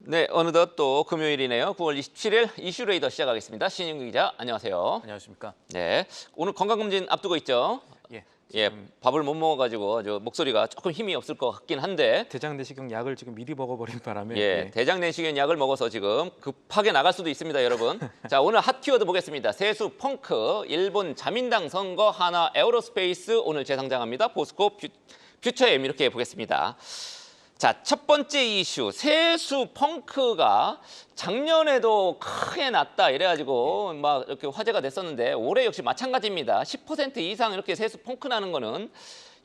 네, 어느덧 또 금요일이네요. 9월 27일 이슈레이더 시작하겠습니다. 신윤규 기자, 안녕하세요. 안녕하십니까? 네, 오늘 건강검진 앞두고 있죠. 예. 예, 밥을 못 먹어가지고 아주 목소리가 조금 힘이 없을 것 같긴 한데, 대장 내시경 약을 지금 미리 먹어버린 바람에 예, 대장 내시경 약을 먹어서 지금 급하게 나갈 수도 있습니다, 여러분. 자, 오늘 핫 키워드 보겠습니다. 세수 펑크, 일본 자민당 선거, 하나 에어로스페이스 오늘 재상장합니다. 포스코 퓨처엠 이렇게 보겠습니다. 자, 첫 번째 이슈, 세수 펑크가 작년에도 크게 났다 이래가지고 막 이렇게 화제가 됐었는데 올해 역시 마찬가지입니다. 10% 이상 이렇게 세수 펑크 나는 거는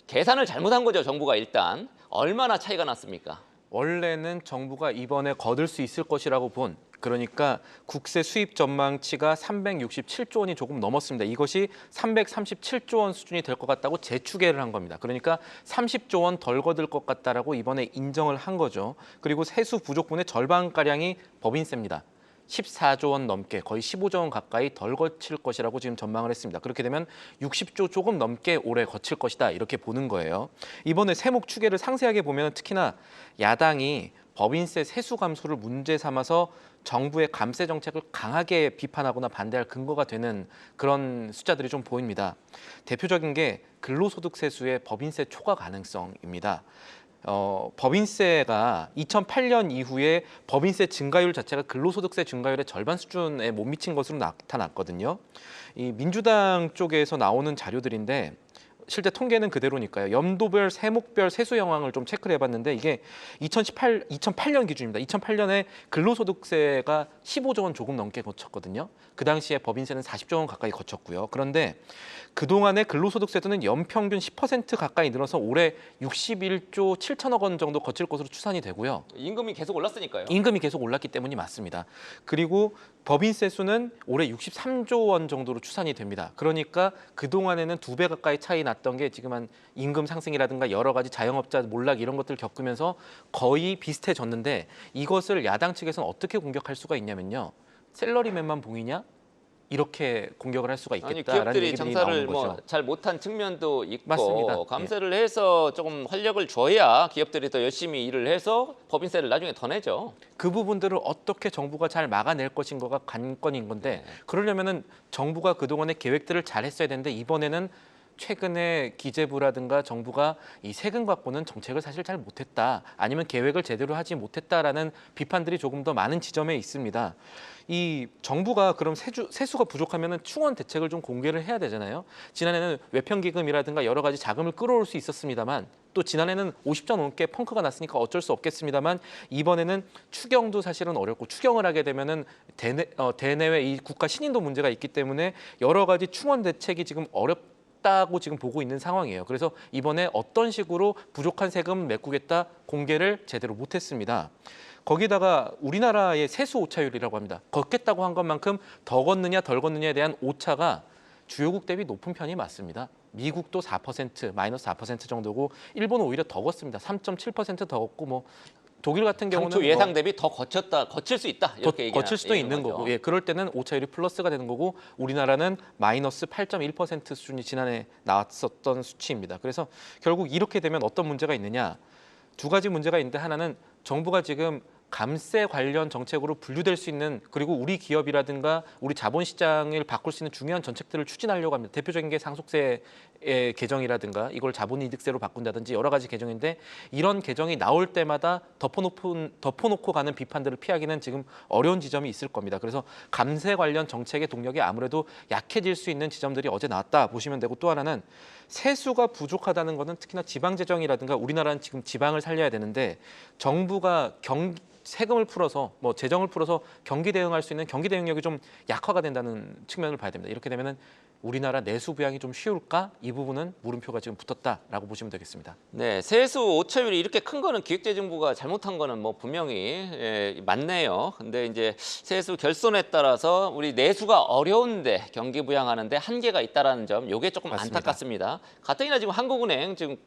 계산을 잘못한 거죠, 정부가 일단. 얼마나 차이가 났습니까? 원래는 정부가 이번에 거둘 수 있을 것이라고 본, 그러니까 국세 수입 전망치가 367조 원이 조금 넘었습니다. 이것이 337조 원 수준이 될 것 같다고 재추계를 한 겁니다. 그러니까 30조 원 덜 거둘 것 같다라고 이번에 인정을 한 거죠. 그리고 세수 부족분의 절반가량이 법인세입니다. 14조 원 넘게 거의 15조 원 가까이 덜 거칠 것이라고 지금 전망을 했습니다. 그렇게 되면 60조 조금 넘게 올해 거칠 것이다 이렇게 보는 거예요. 이번에 세목 추계를 상세하게 보면 특히나 야당이 법인세 세수 감소를 문제 삼아서 정부의 감세 정책을 강하게 비판하거나 반대할 근거가 되는 그런 숫자들이 좀 보입니다. 대표적인 게 근로소득 세수의 법인세 초과 가능성입니다. 법인세가 2008년 이후에 법인세 증가율 자체가 근로소득세 증가율의 절반 수준에 못 미친 것으로 나타났거든요. 이 민주당 쪽에서 나오는 자료들인데 실제 통계는 그대로니까요. 연도별 세목별 세수 영향을 좀 체크를 해봤는데 이게 2008년 기준입니다. 2008년에 근로소득세가 15조 원 조금 넘게 거쳤거든요. 그 당시에 법인세는 40조 원 가까이 거쳤고요. 그런데 그동안의 근로소득세도는 연평균 10% 가까이 늘어서 올해 61조 7천억 원 정도 거칠 것으로 추산이 되고요. 임금이 계속 올랐으니까요. 임금이 계속 올랐기 때문이 맞습니다. 그리고 법인세 수는 올해 63조 원 정도로 추산이 됩니다. 그러니까 그동안에는 2배 가까이 차이 났던 게 지금 한 임금 상승이라든가 여러 가지 자영업자 몰락 이런 것들을 겪으면서 거의 비슷해졌는데 이것을 야당 측에서는 어떻게 공격할 수가 있냐면요. 샐러리맨만 봉이냐? 이렇게 공격을 할 수가 아니, 있겠다라는 기업들이 얘기들이 장사를 나오는 거죠. 잘 못한 측면도 있고 맞습니다. 감세를 해서 조금 활력을 줘야 기업들이 더 열심히 일을 해서 법인세를 나중에 더 내죠. 그 부분들을 어떻게 정부가 잘 막아낼 것인가가 관건인 건데 그러려면은 정부가 그동안의 계획들을 잘 했어야 되는데 이번에는 최근에 기재부라든가 정부가 이 세금 갖고는 정책을 사실 잘 못했다 아니면 계획을 제대로 하지 못했다라는 비판들이 조금 더 많은 지점에 있습니다. 이 정부가 그럼 세수가 부족하면은 충원 대책을 좀 공개를 해야 되잖아요. 지난해는 외평기금이라든가 여러 가지 자금을 끌어올 수 있었습니다만 또 지난해는 50조 넘게 펑크가 났으니까 어쩔 수 없겠습니다만 이번에는 추경도 사실은 어렵고 추경을 하게 되면은 대내외 이 국가 신인도 문제가 있기 때문에 여러 가지 충원 대책이 지금 다고 지금 보고 있는 상황이에요. 그래서 이번에 어떤 식으로 부족한 세금 메꾸겠다 공개를 제대로 못했습니다. 거기다가 우리나라의 세수 오차율이라고 합니다. 걷겠다고 한 것만큼 더 걷느냐 덜 걷느냐에 대한 오차가 주요국 대비 높은 편이 맞습니다. 미국도 4%, 마이너스 4% 정도고 일본은 오히려 더 걷습니다. 3.7%더 걷고 뭐 독일 같은 경우는 당초 예상 대비 더 거칠 수 있다 이렇게 거칠 수도 있는 거죠. 거고, 예, 그럴 때는 오차율이 플러스가 되는 거고 우리나라는 마이너스 8.1% 수준이 지난해 나왔었던 수치입니다. 그래서 결국 이렇게 되면 어떤 문제가 있느냐? 두 가지 문제가 있는데 하나는 정부가 지금 감세 관련 정책으로 분류될 수 있는 그리고 우리 기업이라든가 우리 자본시장을 바꿀 수 있는 중요한 정책들을 추진하려고 합니다. 대표적인 게 상속세의 개정이라든가 이걸 자본이득세로 바꾼다든지 여러 가지 개정인데 이런 개정이 나올 때마다 덮어놓고 가는 비판들을 피하기는 지금 어려운 지점이 있을 겁니다. 그래서 감세 관련 정책의 동력이 아무래도 약해질 수 있는 지점들이 어제 나왔다 보시면 되고 또 하나는 세수가 부족하다는 것은 특히나 지방재정이라든가 우리나라는 지금 지방을 살려야 되는데 정부가 세금을 풀어서 뭐 재정을 풀어서 경기 대응할 수 있는 경기 대응력이 좀 약화가 된다는 측면을 봐야 됩니다. 이렇게 되면은 우리나라 내수 부양이 좀 쉬울까? 이 부분은 물음표가 지금 붙었다라고 보시면 되겠습니다. 네, 세수 오차율이 이렇게 큰 거는 기획재정부가 잘못한 거는 뭐 분명히 맞네요. 근데 이제 세수 결손에 따라서 우리 내수가 어려운데 경기 부양하는데 한계가 있다라는 점, 요게 조금 맞습니다. 안타깝습니다. 가뜩이나 지금 한국은행 지금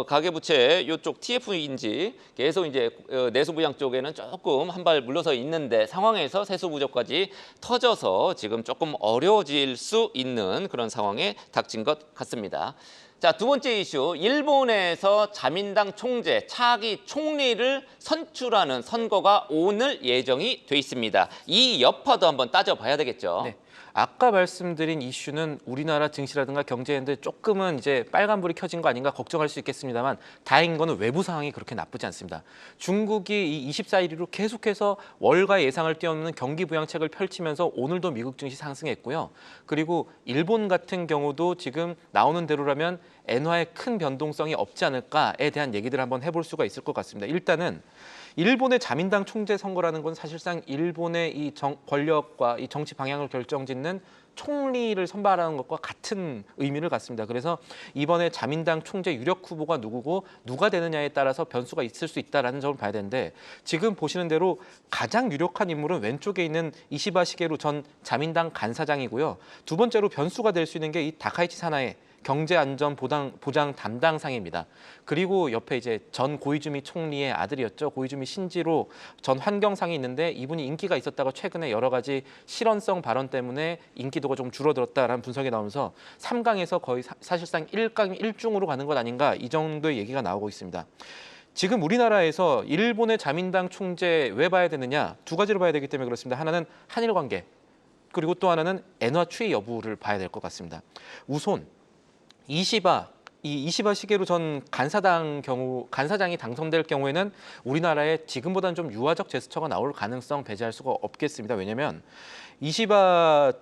가계부채 이쪽 TF인지 계속 이제 내수 부양 쪽에는 조금 한 발 물러서 있는데 상황에서 세수 부족까지 터져서 지금 조금 어려워질 수 있는 그런 상황에 닥친 것 같습니다. 자, 두 번째 이슈, 일본에서 자민당 총재 차기 총리를 선출하는 선거가 오늘 예정이 돼 있습니다. 이 여파도 한번 따져봐야 되겠죠. 네. 아까 말씀드린 이슈는 우리나라 증시라든가 경제인데 조금은 이제 빨간불이 켜진 거 아닌가 걱정할 수 있겠습니다만 다행인 거는 외부 상황이 그렇게 나쁘지 않습니다. 중국이 이 24일로 계속해서 월가 예상을 뛰어넘는 경기 부양책을 펼치면서 오늘도 미국 증시 상승했고요. 그리고 일본 같은 경우도 지금 나오는 대로라면 엔화의 큰 변동성이 없지 않을까에 대한 얘기들을 한번 해볼 수가 있을 것 같습니다. 일단은 일본의 자민당 총재 선거라는 건 사실상 일본의 이 권력과 이 정치 방향을 결정짓는 총리를 선발하는 것과 같은 의미를 갖습니다. 그래서 이번에 자민당 총재 유력 후보가 누구고 누가 되느냐에 따라서 변수가 있을 수 있다는 점을 봐야 되는데 지금 보시는 대로 가장 유력한 인물은 왼쪽에 있는 이시바 시게루 전 자민당 간사장이고요. 두 번째로 변수가 될 수 있는 게 이 다카이치 사나에 경제안전 보장 담당상입니다. 그리고 옆에 이제 전 고이즈미 총리의 아들이었죠. 고이즈미 신지로 전 환경상이 있는데 이분이 인기가 있었다가 최근에 여러 가지 실언성 발언 때문에 인기도가 좀 줄어들었다라는 분석이 나오면서 3강에서 거의 사실상 1강 1중으로 가는 것 아닌가 이 정도의 얘기가 나오고 있습니다. 지금 우리나라에서 일본의 자민당 총재 왜 봐야 되느냐? 두 가지로 봐야 되기 때문에 그렇습니다. 하나는 한일 관계, 그리고 또 하나는 엔화 추이 여부를 봐야 될 것 같습니다. 우선 이시바 시게루 전 간사장이 당선될 경우에는 우리나라에 지금보다는 좀 유화적 제스처가 나올 가능성 배제할 수가 없겠습니다. 왜냐하면 이시바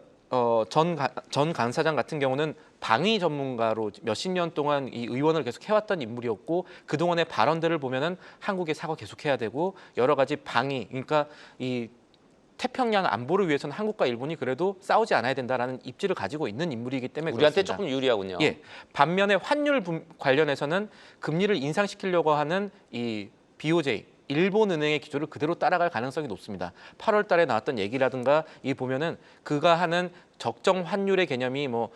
전 간사장 같은 경우는 방위 전문가로 몇십 년 동안 이 의원을 계속 해왔던 인물이었고 그동안의 발언들을 보면은 한국에 사과 계속해야 되고 여러 가지 방위, 그러니까 이 태평양 안보를 위해서는 한국과 일본이 그래도 싸우지 않아야 된다라는 입지를 가지고 있는 인물이기 때문에 우리한테 그렇습니다. 조금 유리하군요. 예. 반면에 환율 관련해서는 금리를 인상시키려고 하는 이 BOJ 일본 은행의 기조를 그대로 따라갈 가능성이 높습니다. 8월 달에 나왔던 얘기라든가 이 보면은 그가 하는 적정 환율의 개념이 뭐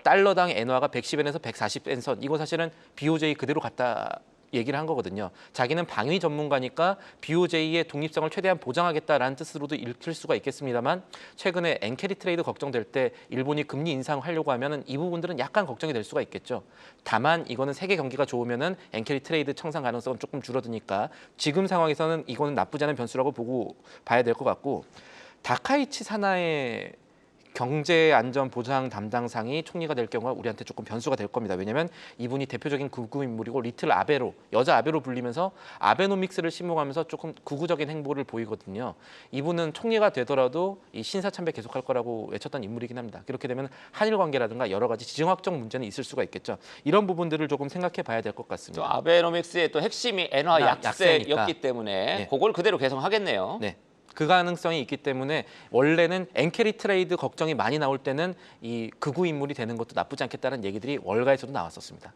달러당 엔화가 110엔에서 140엔 선 이거 사실은 BOJ 그대로 갖다 얘기를 한 거거든요. 자기는 방위 전문가니까 BOJ의 독립성을 최대한 보장하겠다라는 뜻으로도 읽힐 수가 있겠습니다만 최근에 엔캐리 트레이드 걱정될 때 일본이 금리 인상하려고 하면은 이 부분들은 약간 걱정이 될 수가 있겠죠. 다만 이거는 세계 경기가 좋으면은 엔캐리 트레이드 청산 가능성은 조금 줄어드니까 지금 상황에서는 이거는 나쁘지 않은 변수라고 보고 봐야 될 것 같고 다카이치 사나의 경제안전보장 담당상이 총리가 될 경우가 우리한테 조금 변수가 될 겁니다. 왜냐하면 이분이 대표적인 극우 인물이고 리틀 아베로, 여자 아베로 불리면서 아베노믹스를 심호하면서 조금 극우적인 행보를 보이거든요. 이분은 총리가 되더라도 이 신사참배 계속할 거라고 외쳤던 인물이긴 합니다. 그렇게 되면 한일 관계라든가 여러 가지 지정학적 문제는 있을 수가 있겠죠. 이런 부분들을 조금 생각해 봐야 될 것 같습니다. 또 아베노믹스의 또 핵심이 엔화 약세였기 때문에 네. 그걸 그대로 계속하겠네요. 네. 그 가능성이 있기 때문에 원래는 엔캐리 트레이드 걱정이 많이 나올 때는 이 극우 인물이 되는 것도 나쁘지 않겠다는 얘기들이 월가에서도 나왔었습니다.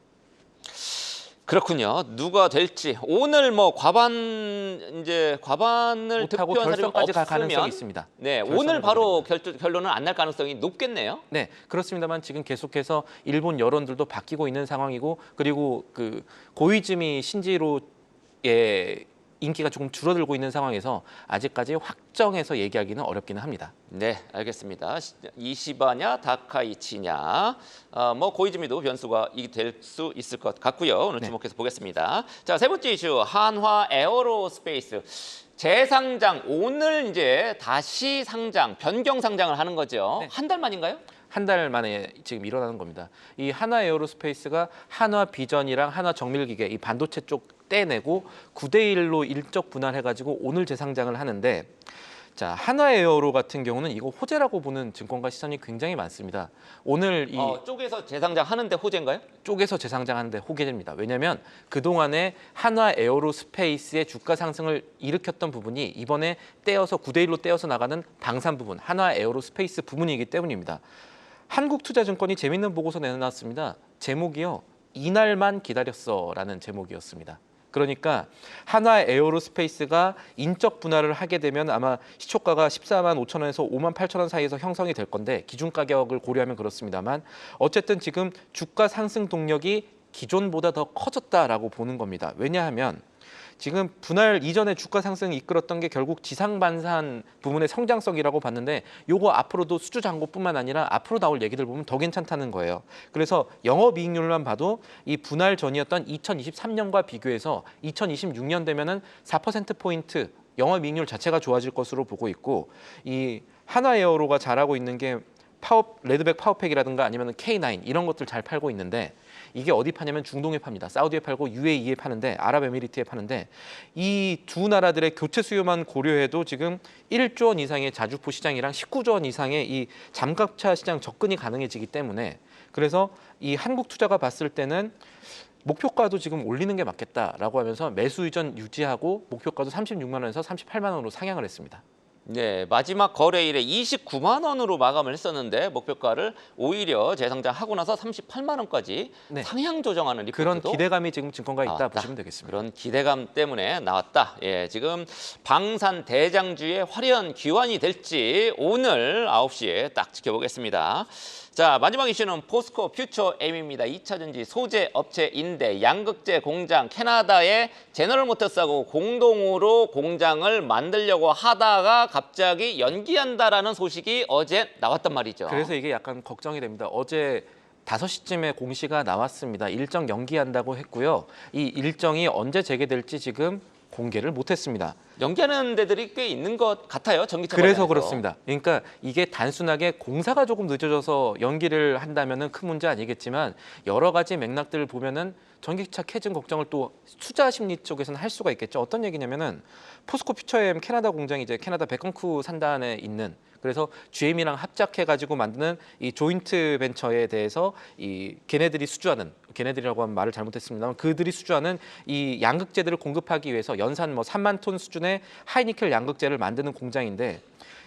그렇군요. 누가 될지 오늘 뭐 과반을 못하고 득표한 사람이 결선까지 갈 가능성이 없으면 있습니다. 네, 결선으로 오늘 바로 가게 결론은 안 날 가능성이 높겠네요. 네, 그렇습니다만 지금 계속해서 일본 여론들도 바뀌고 있는 상황이고 그리고 그 고이즈미 신지로의 인기가 조금 줄어들고 있는 상황에서 아직까지 확정해서 얘기하기는 어렵기는 합니다. 네, 알겠습니다. 이시바냐 다카이치냐 뭐 고이즈미도 변수가 될 수 있을 것 같고요. 오늘 네. 주목해서 보겠습니다. 자, 세 번째 이슈 한화 에어로스페이스 재상장 오늘 이제 다시 상장 변경 상장을 하는 거죠. 네. 한 달 만인가요? 한 달 만에 지금 일어나는 겁니다. 이 한화 에어로스페이스가 한화 비전이랑 한화 정밀기계 이 반도체 쪽 떼내고 9대1로 일적 분할해가지고 오늘 재상장을 하는데 자 한화 에어로 같은 경우는 이거 호재라고 보는 증권가 시선이 굉장히 많습니다. 오늘 이 쪽에서 재상장 하는데 호재인가요? 쪽에서 재상장하는데 호재입니다. 왜냐하면 그동안에 한화 에어로스페이스의 주가 상승을 일으켰던 부분이 이번에 떼어서 9대1로 떼어서 나가는 방산 부분, 한화 에어로스페이스 부분이기 때문입니다. 한국투자증권이 재밌는 보고서 내놨습니다. 제목이요. 이날만 기다렸어라는 제목이었습니다. 그러니까 한화 에어로스페이스가 인적 분할을 하게 되면 아마 시초가가 14만 5천 원에서 5만 8천 원 사이에서 형성이 될 건데 기준 가격을 고려하면 그렇습니다만 어쨌든 지금 주가 상승 동력이 기존보다 더 커졌다라고 보는 겁니다. 왜냐하면 지금 분할 이전의 주가 상승을 이끌었던 게 결국 지상반산 부분의 성장성이라고 봤는데 요거 앞으로도 수주 잔고뿐만 아니라 앞으로 나올 얘기들 보면 더 괜찮다는 거예요. 그래서 영업이익률만 봐도 이 분할 전이었던 2023년과 비교해서 2026년 되면은 4%포인트 영업이익률 자체가 좋아질 것으로 보고 있고 이 한화에어로가 잘하고 있는 게 레드백 파워팩이라든가 아니면 K9 이런 것들 잘 팔고 있는데 이게 어디 파냐면 중동에 팝니다. 사우디에 팔고 UAE에 파는데 아랍에미리트에 파는데 이 두 나라들의 교체 수요만 고려해도 지금 1조 원 이상의 자주포 시장이랑 19조 원 이상의 이 잠갑차 시장 접근이 가능해지기 때문에 그래서 이 한국투자가 봤을 때는 목표가도 지금 올리는 게 맞겠다라고 하면서 매수 의전 유지하고 목표가도 36만 원에서 38만 원으로 상향을 했습니다. 네, 마지막 거래일에 29만 원으로 마감을 했었는데 목표가를 오히려 재상장하고 나서 38만 원까지 네. 상향 조정하는 리포트도 그런 기대감이 지금 증권가에 있다 나왔다. 보시면 되겠습니다. 그런 기대감 때문에 나왔다. 예, 지금 방산 대장주의 화려한 귀환이 될지 오늘 9시에 딱 지켜보겠습니다. 자, 마지막 이슈는 포스코 퓨처 M입니다. 2차전지 소재 업체인데 양극재 공장 캐나다의 제너럴 모터스하고 공동으로 공장을 만들려고 하다가 갑자기 연기한다라는 소식이 어제 나왔단 말이죠. 그래서 이게 약간 걱정이 됩니다. 어제 5시쯤에 공시가 나왔습니다. 일정 연기한다고 했고요. 이 일정이 언제 재개될지 지금 공개를 못했습니다. 연기하는 데들이 꽤 있는 것 같아요. 전기차 그래서 관련해서. 그렇습니다. 그러니까 이게 단순하게 공사가 조금 늦어져서 연기를 한다면은 큰 문제 아니겠지만 여러 가지 맥락들을 보면은 전기차 캐즘 걱정을 또 투자 심리 쪽에서는 할 수가 있겠죠. 어떤 얘기냐면은 포스코 퓨처엠 캐나다 공장이 이제 캐나다 베컨쿠 산단에 있는 그래서 GM이랑 합작해가지고 만드는 이 조인트 벤처에 대해서 이 걔네들이라고 하면 말을 잘못했습니다만 그들이 수주하는 이 양극재들을 공급하기 위해서 연산 뭐 3만 톤 수준의 하이니켈 양극재를 만드는 공장인데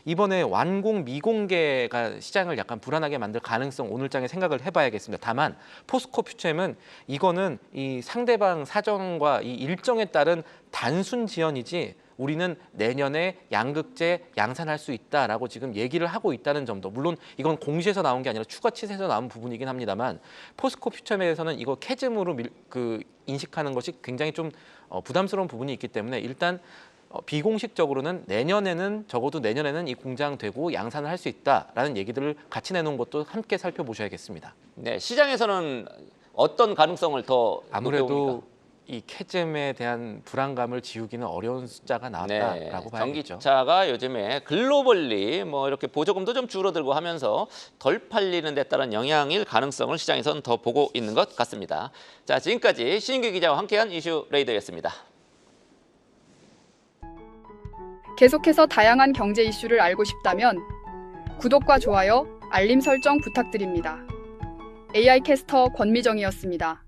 이번에 완공 미공개가 시장을 약간 불안하게 만들 가능성 오늘장에 생각을 해봐야겠습니다. 다만 포스코 퓨처엠은 이거는 이 상대방 사정과 이 일정에 따른 단순 지연이지 우리는 내년에 양극재 양산할 수 있다라고 지금 얘기를 하고 있다는 점도 물론 이건 공시에서 나온 게 아니라 추가 치세에서 나온 부분이긴 합니다만 포스코 퓨처엠에 대해서는 이거 캐즘으로 인식하는 것이 굉장히 좀 부담스러운 부분이 있기 때문에 일단 비공식적으로는 적어도 내년에는 이 공장 되고 양산을 할 수 있다라는 얘기들을 같이 내놓은 것도 함께 살펴보셔야겠습니다. 네, 시장에서는 어떤 가능성을 더 아무래도 높여봅니까? 이 캐즘에 대한 불안감을 지우기는 어려운 숫자가 나왔다라고 네, 봐야겠죠. 전기차가 요즘에 글로벌리 뭐 이렇게 보조금도 좀 줄어들고 하면서 덜 팔리는 데 따른 영향일 가능성을 시장에서는 더 보고 있는 것 같습니다. 자, 지금까지 신인규 기자와 함께한 이슈 레이더였습니다. 계속해서 다양한 경제 이슈를 알고 싶다면 구독과 좋아요, 알림 설정 부탁드립니다. AI 캐스터 권미정이었습니다.